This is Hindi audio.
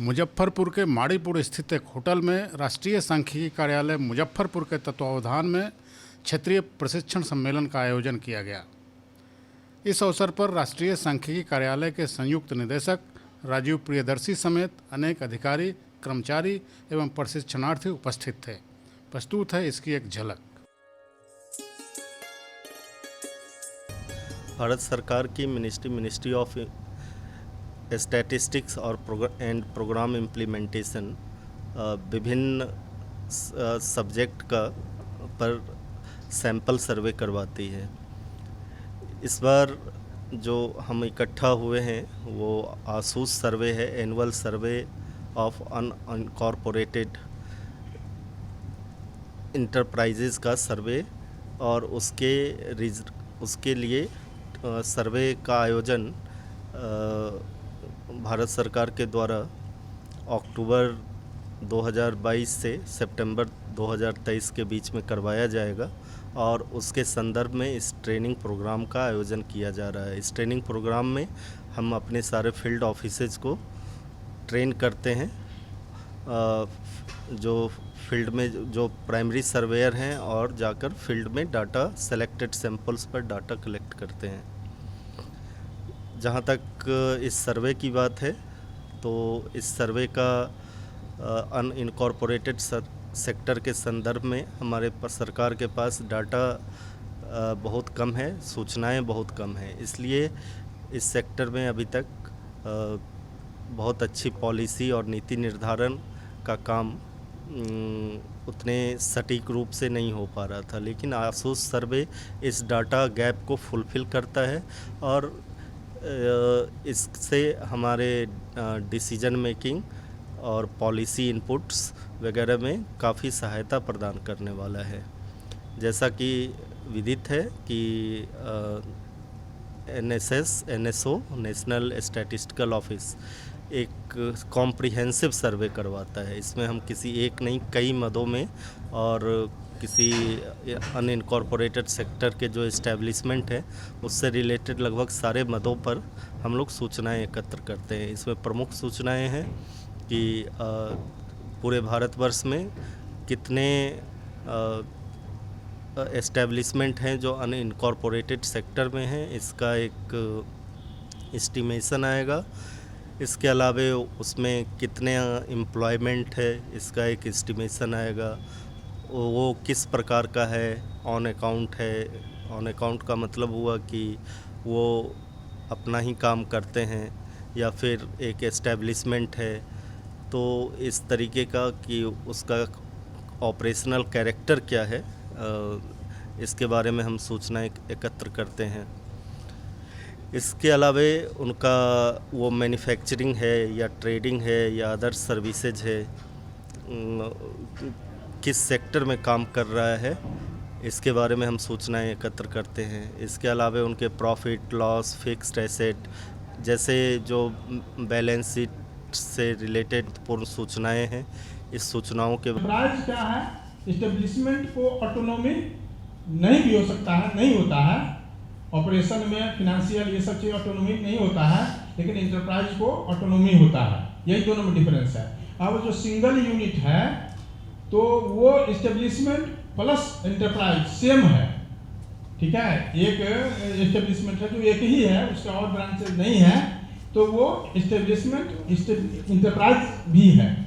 मुजफ्फरपुर के माड़ीपुर स्थित एक होटल में राष्ट्रीय सांख्यिकी कार्यालय मुजफ्फरपुर के तत्वावधान में क्षेत्रीय प्रशिक्षण सम्मेलन का आयोजन किया गया। इस अवसर पर राष्ट्रीय सांख्यिकी कार्यालय के संयुक्त निदेशक राजीव प्रियदर्शी समेत अनेक अधिकारी, कर्मचारी एवं प्रशिक्षणार्थी उपस्थित थे। प्रस्तुत है इसकी एक झलक। भारत सरकार की मिनिस्ट्री ऑफ स्टैटिस्टिक्स और प्रोग्राम इम्प्लीमेंटेशन विभिन्न सब्जेक्ट पर सैंपल सर्वे करवाती है। इस बार जो हम इकट्ठा हुए हैं वो आसूस सर्वे है, एनुअल सर्वे ऑफ अनकॉर्पोरेटेड इंटरप्राइजेज़ का सर्वे, और उसके लिए सर्वे का आयोजन भारत सरकार के द्वारा अक्टूबर 2022 से सितंबर 2023 के बीच में करवाया जाएगा, और उसके संदर्भ में इस ट्रेनिंग प्रोग्राम का आयोजन किया जा रहा है। इस ट्रेनिंग प्रोग्राम में हम अपने सारे फील्ड ऑफिसर्स को ट्रेन करते हैं। जो फील्ड में जो प्राइमरी सर्वेयर हैं और जाकर फील्ड में डाटा सेलेक्टेड सैंपल्स पर डाटा कलेक्ट करते हैं। जहाँ तक इस सर्वे की बात है तो इस सर्वे का अनइनकॉर्पोरेटेड सेक्टर के संदर्भ में हमारे सरकार के पास डाटा बहुत कम है, सूचनाएं बहुत कम हैं। इसलिए इस सेक्टर में अभी तक बहुत अच्छी पॉलिसी और नीति निर्धारण का काम उतने सटीक रूप से नहीं हो पा रहा था, लेकिन आसूस सर्वे इस डाटा गैप को फुलफ़िल करता है और इससे हमारे डिसीजन मेकिंग और पॉलिसी इनपुट्स वगैरह में काफ़ी सहायता प्रदान करने वाला है। जैसा कि विदित है कि NSO नेशनल स्टैटिस्टिकल ऑफिस एक कॉम्प्रिहेंसिव सर्वे करवाता है। इसमें हम किसी एक नहीं कई मदों में और किसी अनइनकॉर्पोरेटेड सेक्टर के जो इस्टेब्लिशमेंट है उससे रिलेटेड लगभग सारे मदों पर हम लोग सूचनाएं एकत्र करते हैं। इसमें प्रमुख सूचनाएं हैं कि पूरे भारतवर्ष में कितने एस्टेब्लिशमेंट हैं जो अनइनकॉर्पोरेटेड सेक्टर में हैं, इसका एक एस्टिमेशन आएगा। इसके अलावा उसमें कितने एम्प्लॉयमेंट है, इसका एक एस्टिमेशन आएगा। वो किस प्रकार का है, ऑन अकाउंट है। ऑन अकाउंट का मतलब हुआ कि वो अपना ही काम करते हैं या फिर एक एस्टेब्लिशमेंट है। तो इस तरीके का कि उसका ऑपरेशनल कैरेक्टर क्या है, इसके बारे में हम सूचनाएं एकत्र करते हैं। इसके अलावा उनका वो मैन्युफैक्चरिंग है या ट्रेडिंग है या अदर सर्विसेज है, किस सेक्टर में काम कर रहा है, इसके बारे में हम सूचनाएं एकत्र करते हैं। इसके अलावा उनके प्रॉफिट लॉस, फिक्स्ड एसेट जैसे जो बैलेंस शीट से रिलेटेड पूर्ण सूचनाएं हैं। इस सूचनाओं के प्राइस क्या है, इस्टेब्लिशमेंट को ऑटोनॉमी नहीं भी हो सकता है, नहीं होता है ऑपरेशन में, फिनेंशियल ये सब चीज़ ऑटोनॉमी नहीं होता है, लेकिन इंटरप्राइज को ऑटोनॉमी होता है। यही दोनों में डिफरेंस है। अब जो सिंगल यूनिट है तो वो इस्टेब्लिशमेंट प्लस इंटरप्राइज सेम है, ठीक है। एक इस्टेब्लिशमेंट है जो एक ही है, उसका और ब्रांचेज नहीं है, तो वो इस्टेब्लिशमेंट इंटरप्राइज भी है।